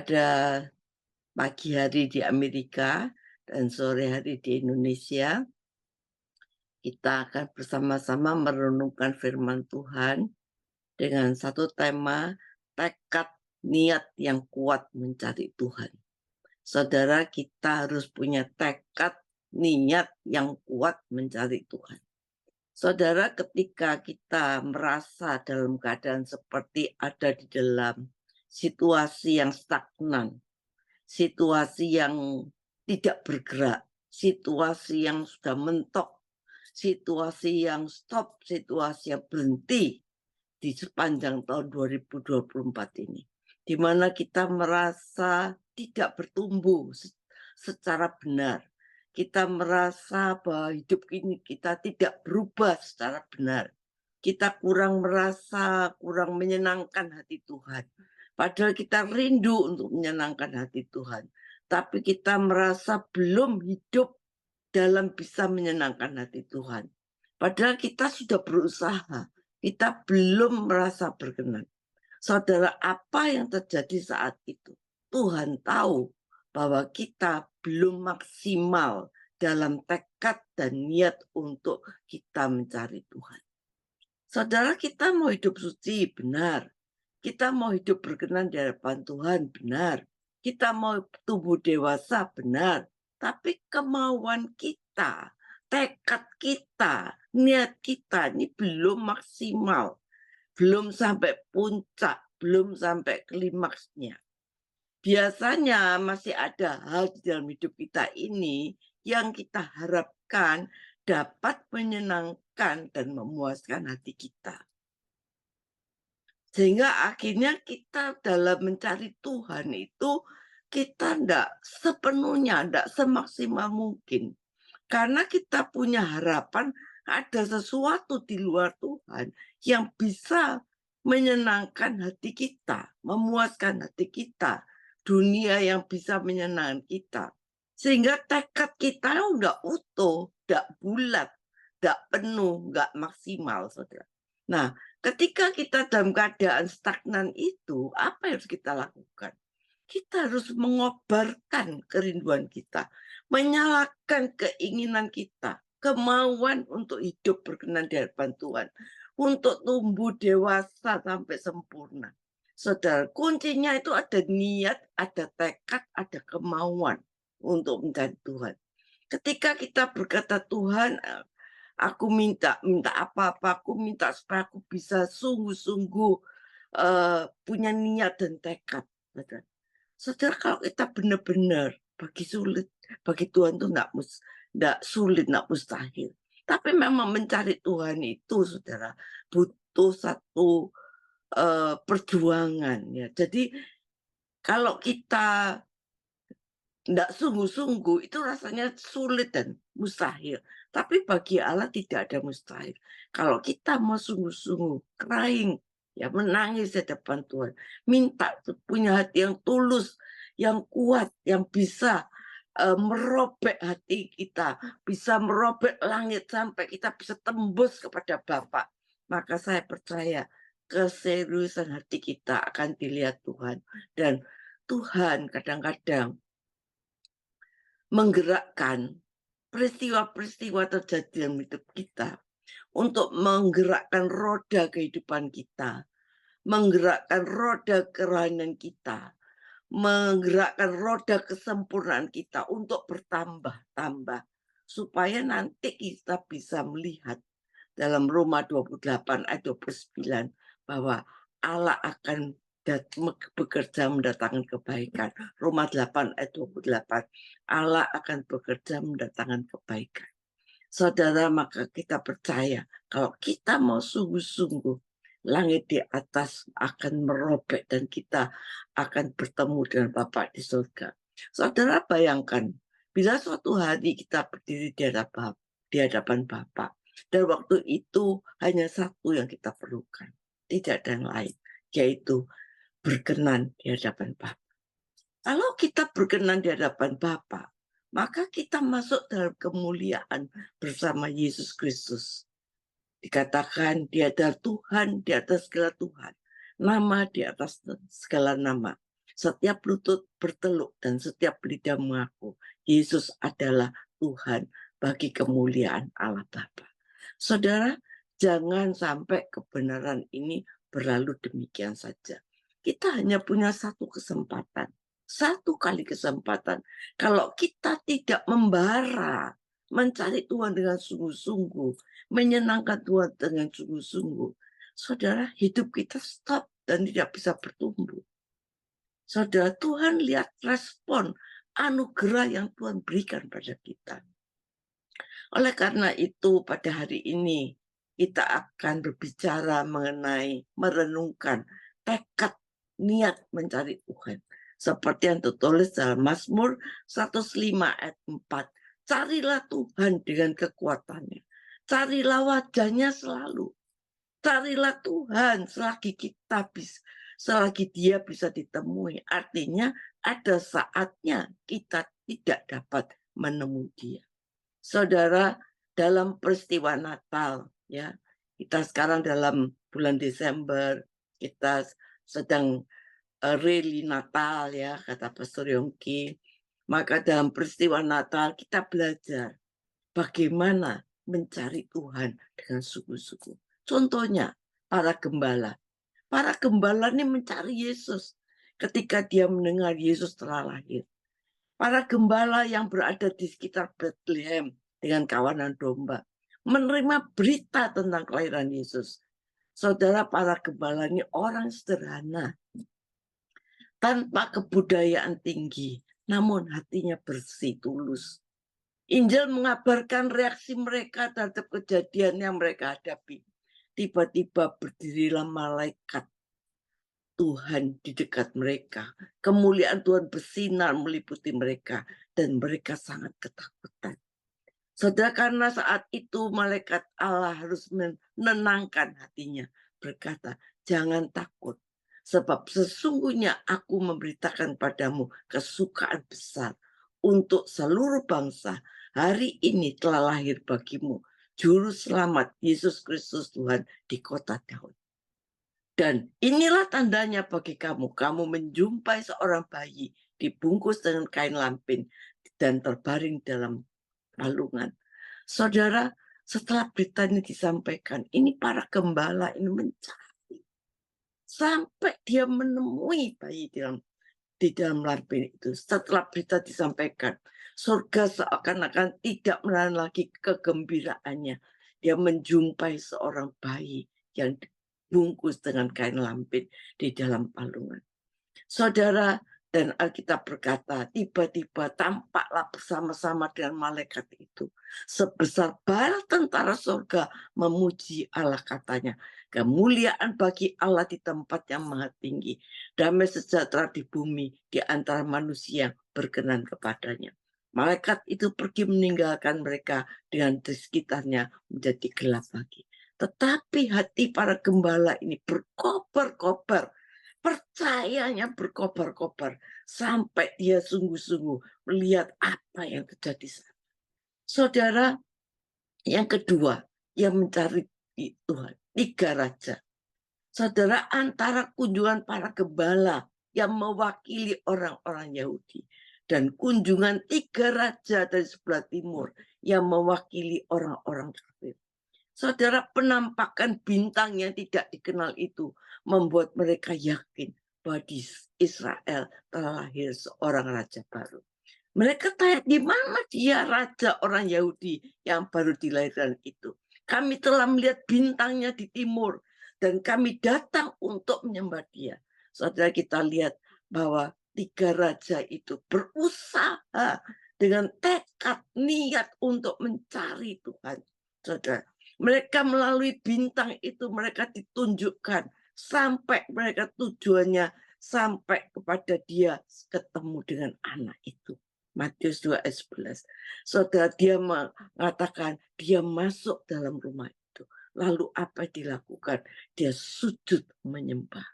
pada pagi hari di Amerika dan sore hari di Indonesia, kita akan bersama-sama merenungkan firman Tuhan dengan satu tema, tekad niat yang kuat mencari Tuhan. Saudara, kita harus punya tekad niat yang kuat mencari Tuhan. Saudara, ketika kita merasa dalam keadaan seperti ada di dalam situasi yang stagnan, situasi yang tidak bergerak, situasi yang sudah mentok, situasi yang stop, situasi yang berhenti di sepanjang tahun 2024 ini, di mana kita merasa tidak bertumbuh secara benar. Kita merasa bahwa hidup ini kita tidak berubah secara benar. Kita kurang menyenangkan hati Tuhan. Padahal kita rindu untuk menyenangkan hati Tuhan. Tapi kita merasa belum hidup dalam bisa menyenangkan hati Tuhan. Padahal kita sudah berusaha, kita belum merasa berkenan. Saudara, apa yang terjadi saat itu? Tuhan tahu bahwa kita belum maksimal dalam tekad dan niat untuk kita mencari Tuhan. Saudara, kita mau hidup suci, benar. Kita mau hidup berkenan di hadapan Tuhan, benar. Kita mau tumbuh dewasa, benar. Tapi kemauan kita, tekad kita, niat kita ini belum maksimal. Belum sampai puncak, belum sampai klimaksnya. Biasanya masih ada hal di dalam hidup kita ini yang kita harapkan dapat menyenangkan dan memuaskan hati kita. Sehingga akhirnya kita dalam mencari Tuhan itu kita tidak sepenuhnya, tidak semaksimal mungkin. Karena kita punya harapan ada sesuatu di luar Tuhan yang bisa menyenangkan hati kita, memuaskan hati kita, dunia yang bisa menyenangkan kita. Sehingga tekad kita udah utuh, tidak bulat, tidak penuh, nggak maksimal, saudara. Nah, ketika kita dalam keadaan stagnan itu, apa yang harus kita lakukan? Kita harus mengobarkan kerinduan kita, menyalakan keinginan kita, kemauan untuk hidup berkenan di hadapan Tuhan, untuk tumbuh dewasa sampai sempurna. Saudara, kuncinya itu ada niat, ada tekad, ada kemauan untuk mencari Tuhan. Ketika kita berkata, Tuhan, aku minta apa-apa, aku minta supaya aku bisa sungguh-sungguh punya niat dan tekad. Saudara, kalau kita benar-benar bagi Tuhan itu enggak sulit, enggak mustahil. Tapi memang mencari Tuhan itu, saudara, butuh satu perjuangan ya. Jadi kalau kita enggak sungguh-sungguh itu rasanya sulit dan mustahil. Tapi bagi Allah tidak ada mustahil. Kalau kita mau sungguh-sungguh crying, ya menangis di depan Tuhan, minta punya hati yang tulus, yang kuat, yang bisa merobek hati kita, bisa merobek langit sampai kita bisa tembus kepada Bapa. Maka saya percaya keseriusan hati kita akan dilihat Tuhan. Dan Tuhan kadang-kadang menggerakkan peristiwa-peristiwa terjadi dalam hidup kita untuk menggerakkan roda kehidupan kita, menggerakkan roda kerohanian kita, menggerakkan roda kesempurnaan kita untuk bertambah-tambah, supaya nanti kita bisa melihat dalam Roma 28 ayat 29 bahwa Allah akan bekerja mendatangkan kebaikan. Roma 8 ayat 28. Allah akan bekerja mendatangkan kebaikan. Saudara, maka kita percaya kalau kita mau sungguh-sungguh, langit di atas akan merobek dan kita akan bertemu dengan Bapa di surga. Saudara, bayangkan bila suatu hari kita berdiri di hadapan Bapa, dan waktu itu hanya satu yang kita perlukan, tidak ada yang lain, yaitu berkenan di hadapan Bapa. Kalau kita berkenan di hadapan Bapa, maka kita masuk dalam kemuliaan bersama Yesus Kristus. Dikatakan Dia adalah Tuhan di atas segala Tuhan, nama di atas segala nama. Setiap lutut berteluk dan setiap lidah mengaku Yesus adalah Tuhan bagi kemuliaan Allah Bapa. Saudara, jangan sampai kebenaran ini berlalu demikian saja. Kita hanya punya satu kesempatan, satu kali kesempatan. Kalau kita tidak membara, mencari Tuhan dengan sungguh-sungguh, menyenangkan Tuhan dengan sungguh-sungguh, saudara, hidup kita stop dan tidak bisa bertumbuh. Saudara, Tuhan lihat respon anugerah yang Tuhan berikan pada kita. Oleh karena itu, pada hari ini kita akan berbicara mengenai merenungkan tekad niat mencari Tuhan. Seperti yang tertulis dalam Mazmur 105 ayat 4. Carilah Tuhan dengan kekuatannya. Carilah wajahnya selalu. Carilah Tuhan selagi dia bisa ditemui. Artinya ada saatnya kita tidak dapat menemui dia. Saudara, dalam peristiwa Natal, ya, kita sekarang dalam bulan Desember, kita sedang rally Natal, ya, kata Pastor Yongki. Maka dalam peristiwa Natal kita belajar bagaimana mencari Tuhan dengan sungguh-sungguh. Contohnya, para gembala. Para gembala ini mencari Yesus ketika dia mendengar Yesus telah lahir. Para gembala yang berada di sekitar Bethlehem dengan kawanan domba menerima berita tentang kelahiran Yesus. Saudara, para gembala ini orang sederhana, tanpa kebudayaan tinggi, namun hatinya bersih, tulus. Injil mengabarkan reaksi mereka terhadap kejadian yang mereka hadapi. Tiba-tiba berdirilah malaikat Tuhan di dekat mereka. Kemuliaan Tuhan bersinar meliputi mereka. Dan mereka sangat ketakutan. Saudara, karena saat itu malaikat Allah harus menenangkan hatinya. Berkata, jangan takut. Sebab sesungguhnya aku memberitakan padamu kesukaan besar. Untuk seluruh bangsa, hari ini telah lahir bagimu Juru Selamat Yesus Kristus Tuhan di kota Daud. Dan inilah tandanya bagi kamu. Kamu menjumpai seorang bayi dibungkus dengan kain lampin dan terbaring dalam palungan. Saudara, setelah berita ini disampaikan, ini para gembala ini mencari. Sampai dia menemui bayi di dalam lampin itu. Setelah berita disampaikan, surga seakan-akan tidak menahan lagi kegembiraannya. Dia menjumpai seorang bayi yang dibungkus dengan kain lampin di dalam palungan. Saudara, dan Alkitab berkata, tiba-tiba tampaklah bersama-sama dengan malaikat itu. Sebesar bala tentara surga memuji Allah, katanya. Kemuliaan bagi Allah di tempat yang maha tinggi. Damai sejahtera di bumi di antara manusia yang berkenan kepadanya. Malaikat itu pergi meninggalkan mereka dengan di sekitarnya menjadi gelap lagi. Tetapi hati para gembala ini berkobar-kobar. Percayanya berkobar-kobar sampai dia sungguh-sungguh melihat apa yang terjadi. Saudara, yang kedua yang mencari Tuhan, 3 raja. Saudara, antara kunjungan para gembala yang mewakili orang-orang Yahudi dan kunjungan 3 raja dari sebelah timur yang mewakili orang-orang kafir. Saudara, penampakan bintang yang tidak dikenal itu membuat mereka yakin bahwa di Israel telah lahir seorang raja baru. Mereka tanya, di mana dia raja orang Yahudi yang baru dilahirkan itu? Kami telah melihat bintangnya di timur dan kami datang untuk menyembah dia. Saudara, kita lihat bahwa 3 raja itu berusaha dengan tekad niat untuk mencari Tuhan. Saudara, mereka melalui bintang itu mereka ditunjukkan sampai mereka tujuannya sampai kepada dia ketemu dengan anak itu. Matius 2 ayat 11. Saudara, dia mengatakan dia masuk dalam rumah itu. Lalu apa dilakukan? Dia sujud menyembah.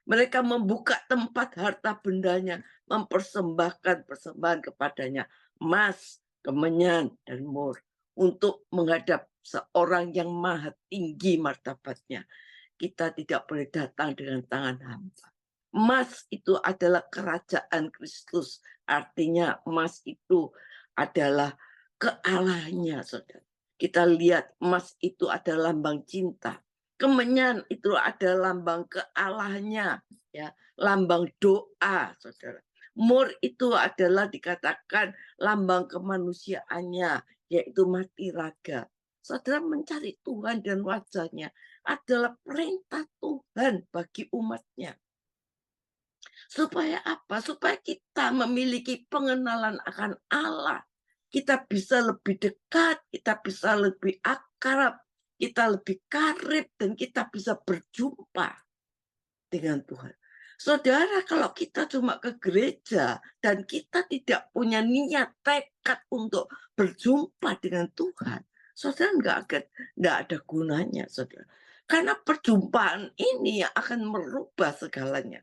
Mereka membuka tempat harta bendanya, mempersembahkan persembahan kepadanya, emas, kemenyan, dan mur, untuk menghadap seorang yang maha tinggi martabatnya. Kita tidak boleh datang dengan tangan hampa. Emas itu adalah kerajaan Kristus. Artinya emas itu adalah kealahannya, saudara. Kita lihat emas itu adalah lambang cinta. Kemenyan itu adalah lambang kealahannya, ya, lambang doa, saudara. Mur itu adalah dikatakan lambang kemanusiaannya, yaitu mati raga. Saudara, mencari Tuhan dan wajahnya adalah perintah Tuhan bagi umatnya. Supaya apa? Supaya kita memiliki pengenalan akan Allah. Kita bisa lebih dekat, kita bisa lebih akrab, kita lebih karib, dan kita bisa berjumpa dengan Tuhan. Saudara, kalau kita cuma ke gereja dan kita tidak punya niat, tekad untuk berjumpa dengan Tuhan, saudara nggak ada gunanya, saudara. Karena perjumpaan ini yang akan merubah segalanya.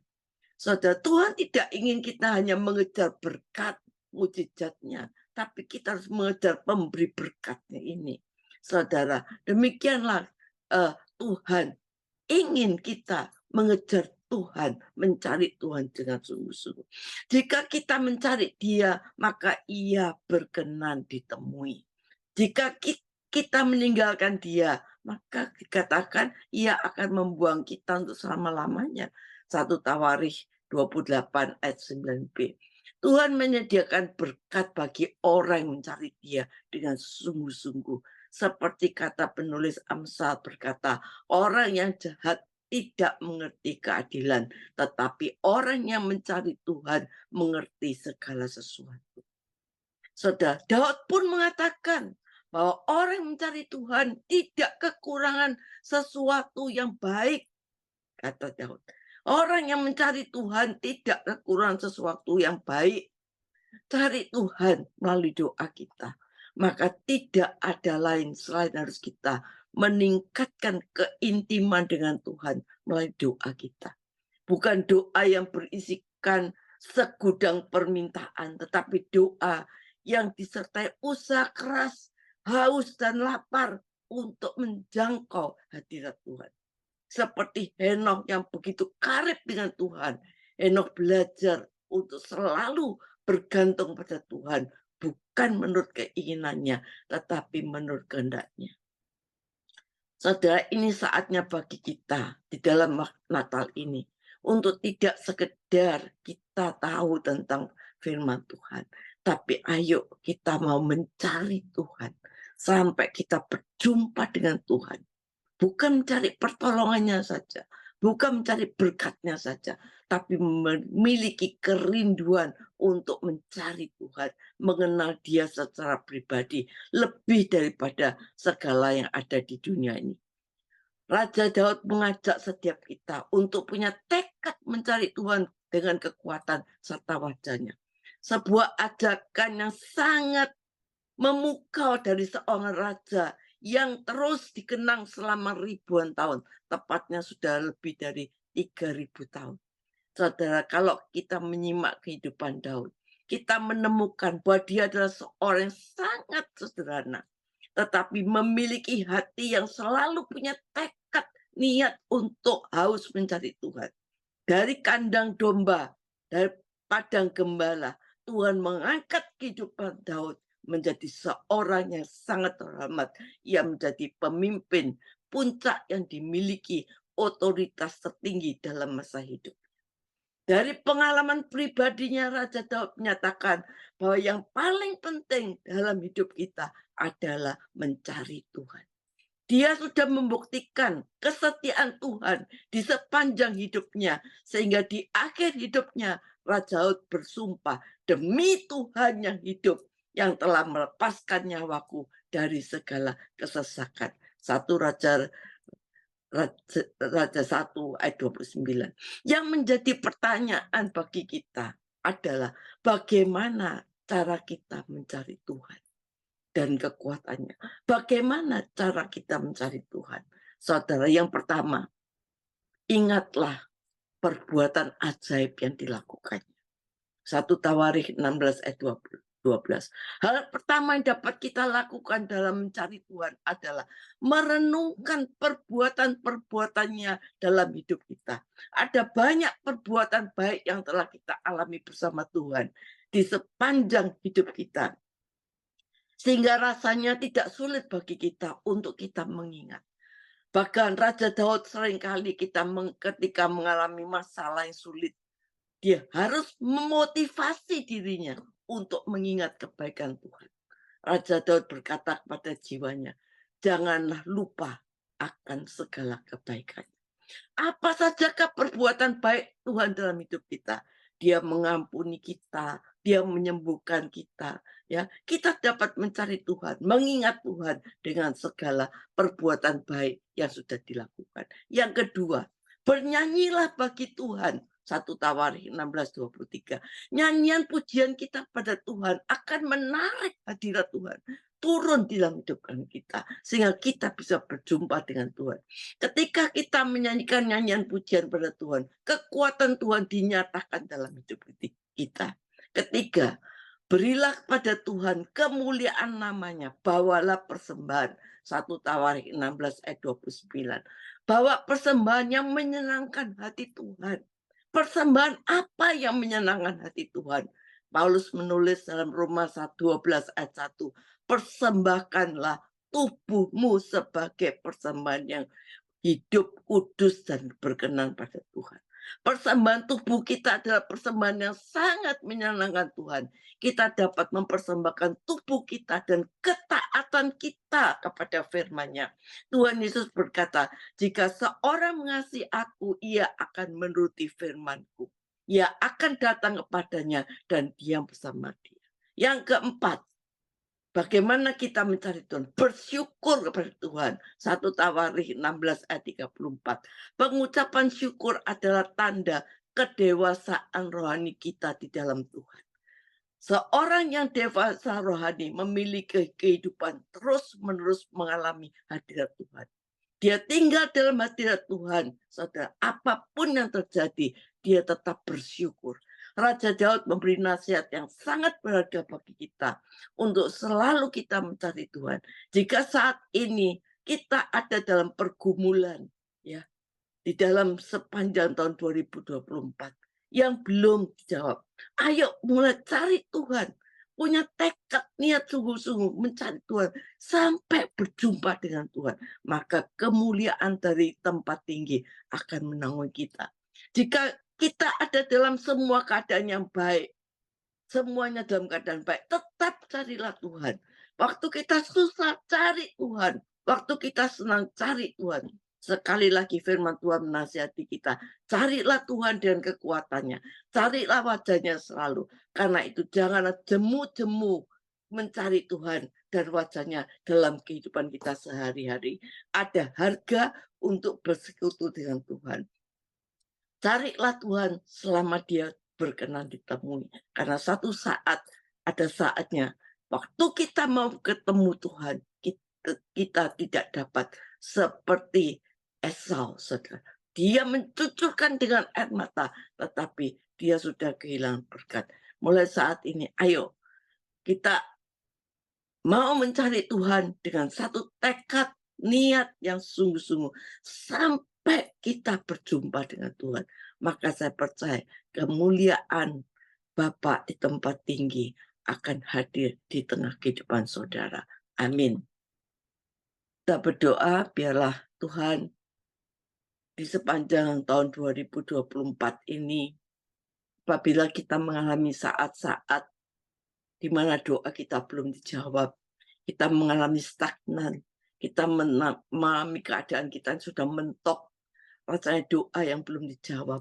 Saudara, Tuhan tidak ingin kita hanya mengejar berkat mujizatnya, tapi kita harus mengejar pemberi berkatnya ini. Saudara, demikianlah Tuhan ingin kita mengejar Tuhan, mencari Tuhan dengan sungguh-sungguh. Jika kita mencari Dia, maka Ia berkenan ditemui. Jika kita meninggalkan Dia, maka dikatakan Ia akan membuang kita untuk selama-lamanya. 1 Tawarikh 28 ayat 9b. Tuhan menyediakan berkat bagi orang yang mencari Dia dengan sungguh-sungguh. Seperti kata penulis Amsal berkata, orang yang jahat tidak mengerti keadilan, tetapi orang yang mencari Tuhan mengerti segala sesuatu. Saudara, Daud pun mengatakan bahwa orang yang mencari Tuhan tidak kekurangan sesuatu yang baik, kata Daud. Orang yang mencari Tuhan tidak kekurangan sesuatu yang baik. Cari Tuhan melalui doa kita. Maka tidak ada lain selain harus kita meningkatkan keintiman dengan Tuhan melalui doa kita. Bukan doa yang berisikan segudang permintaan, tetapi doa yang disertai usaha keras, haus dan lapar untuk menjangkau hadirat Tuhan. Seperti Henokh yang begitu karib dengan Tuhan. Henokh belajar untuk selalu bergantung pada Tuhan, bukan menurut keinginannya, tetapi menurut kehendaknya. Saudara, ini saatnya bagi kita di dalam Natal ini untuk tidak sekedar kita tahu tentang firman Tuhan, tapi ayo kita mau mencari Tuhan sampai kita berjumpa dengan Tuhan. Bukan mencari pertolongannya saja, bukan mencari berkatnya saja, tapi memiliki kerinduan untuk mencari Tuhan, mengenal Dia secara pribadi, lebih daripada segala yang ada di dunia ini. Raja Daud mengajak setiap kita untuk punya tekad mencari Tuhan dengan kekuatan serta wajahnya. Sebuah ajakan yang sangat memukau dari seorang raja yang terus dikenang selama ribuan tahun. Tepatnya sudah lebih dari 3.000 tahun. Saudara, kalau kita menyimak kehidupan Daud, kita menemukan bahwa dia adalah seorang yang sangat sederhana, tetapi memiliki hati yang selalu punya tekad, niat untuk haus mencari Tuhan. Dari kandang domba, dari padang gembala, Tuhan mengangkat kehidupan Daud menjadi seorang yang sangat terhormat. Ia menjadi pemimpin puncak yang dimiliki otoritas tertinggi dalam masa hidup. Dari pengalaman pribadinya, Raja Daud menyatakan bahwa yang paling penting dalam hidup kita adalah mencari Tuhan. Dia sudah membuktikan kesetiaan Tuhan di sepanjang hidupnya, sehingga di akhir hidupnya Raja Daud bersumpah, demi Tuhan yang hidup, yang telah melepaskan nyawaku dari segala kesesakan. 1 Raja 1 ayat 29. Yang menjadi pertanyaan bagi kita adalah bagaimana cara kita mencari Tuhan dan kekuatannya. Bagaimana cara kita mencari Tuhan? Saudara, yang pertama, ingatlah perbuatan ajaib yang dilakukannya. 1 Tawarikh 16 ayat 20. 12. Hal pertama yang dapat kita lakukan dalam mencari Tuhan adalah merenungkan perbuatan-perbuatannya dalam hidup kita. Ada banyak perbuatan baik yang telah kita alami bersama Tuhan di sepanjang hidup kita. Sehingga rasanya tidak sulit bagi kita untuk kita mengingat. Bahkan Raja Daud seringkali ketika mengalami masalah yang sulit, dia harus memotivasi dirinya untuk mengingat kebaikan Tuhan. Raja Daud berkata kepada jiwanya, "Janganlah lupa akan segala kebaikan." Apa sajakah perbuatan baik Tuhan dalam hidup kita? Dia mengampuni kita, dia menyembuhkan kita, ya. Kita dapat mencari Tuhan, mengingat Tuhan dengan segala perbuatan baik yang sudah dilakukan. Yang kedua, bernyanyilah bagi Tuhan. 1 Tawarikh 16:23. Nyanyian pujian kita pada Tuhan akan menarik hadirat Tuhan turun di dalam hidup kita sehingga kita bisa berjumpa dengan Tuhan. Ketika kita menyanyikan nyanyian pujian pada Tuhan, kekuatan Tuhan dinyatakan dalam hidup kita. Ketiga, berilah kepada Tuhan kemuliaan namanya, bawalah persembahan. 1 Tawarikh 16 ayat 29. Bawa persembahan yang menyenangkan hati Tuhan. Persembahan apa yang menyenangkan hati Tuhan? Paulus menulis dalam Roma 12 ayat 1, persembahkanlah tubuhmu sebagai persembahan yang hidup, kudus, dan berkenan pada Tuhan. Persembahan tubuh kita adalah persembahan yang sangat menyenangkan Tuhan. Kita dapat mempersembahkan tubuh kita dan ketaatan kita kepada firman-Nya. Tuhan Yesus berkata, jika seorang mengasihi aku, ia akan menuruti firman-Ku. Ia akan datang kepadanya dan diam bersama dia. Yang keempat, bagaimana kita mencari Tuhan? Bersyukur kepada Tuhan. 1 Tawarikh 16 ayat 34. Pengucapan syukur adalah tanda kedewasaan rohani kita di dalam Tuhan. Seorang yang dewasa rohani memiliki kehidupan terus-menerus mengalami hadirat Tuhan. Dia tinggal dalam hadirat Tuhan. Saudara, apapun yang terjadi, dia tetap bersyukur. Raja Daud memberi nasihat yang sangat berharga bagi kita untuk selalu kita mencari Tuhan. Jika saat ini kita ada dalam pergumulan, ya, di dalam sepanjang tahun 2024 yang belum dijawab, ayo mulai cari Tuhan. Punya tekad, niat sungguh-sungguh mencari Tuhan sampai berjumpa dengan Tuhan. Maka kemuliaan dari tempat tinggi akan menaungi kita. Jika kita ada dalam semua keadaan yang baik, semuanya dalam keadaan baik, tetap carilah Tuhan. Waktu kita susah, cari Tuhan. Waktu kita senang, cari Tuhan. Sekali lagi firman Tuhan menasihati kita, carilah Tuhan dengan kekuatannya. Carilah wajahnya selalu. Karena itu janganlah jemu-jemu mencari Tuhan dan wajahnya dalam kehidupan kita sehari-hari. Ada harga untuk bersekutu dengan Tuhan. Carilah Tuhan selama dia berkenan ditemui. Karena satu saat, ada saatnya, waktu kita mau ketemu Tuhan, kita tidak dapat seperti Esau, saudara. Dia mencucurkan dengan air mata, tetapi dia sudah kehilangan berkat. Mulai saat ini, ayo kita mau mencari Tuhan dengan satu tekad, niat yang sungguh-sungguh sampai kita berjumpa dengan Tuhan. Maka saya percaya kemuliaan Bapa di tempat tinggi akan hadir di tengah kehidupan saudara. Amin. Kita berdoa biarlah Tuhan di sepanjang tahun 2024 ini, apabila kita mengalami saat-saat di mana doa kita belum dijawab, kita mengalami stagnan, kita mengalami keadaan kita yang sudah mentok, rasanya doa yang belum dijawab.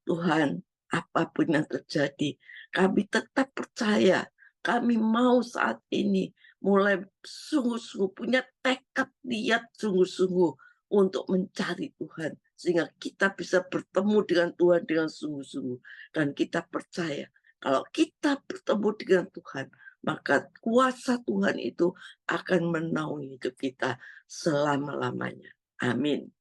Tuhan, apapun yang terjadi, kami tetap percaya, kami mau saat ini mulai sungguh-sungguh punya tekad niat sungguh-sungguh untuk mencari Tuhan. Sehingga kita bisa bertemu dengan Tuhan dengan sungguh-sungguh. Dan kita percaya, kalau kita bertemu dengan Tuhan, maka kuasa Tuhan itu akan menaungi hidup kita selama-lamanya. Amin.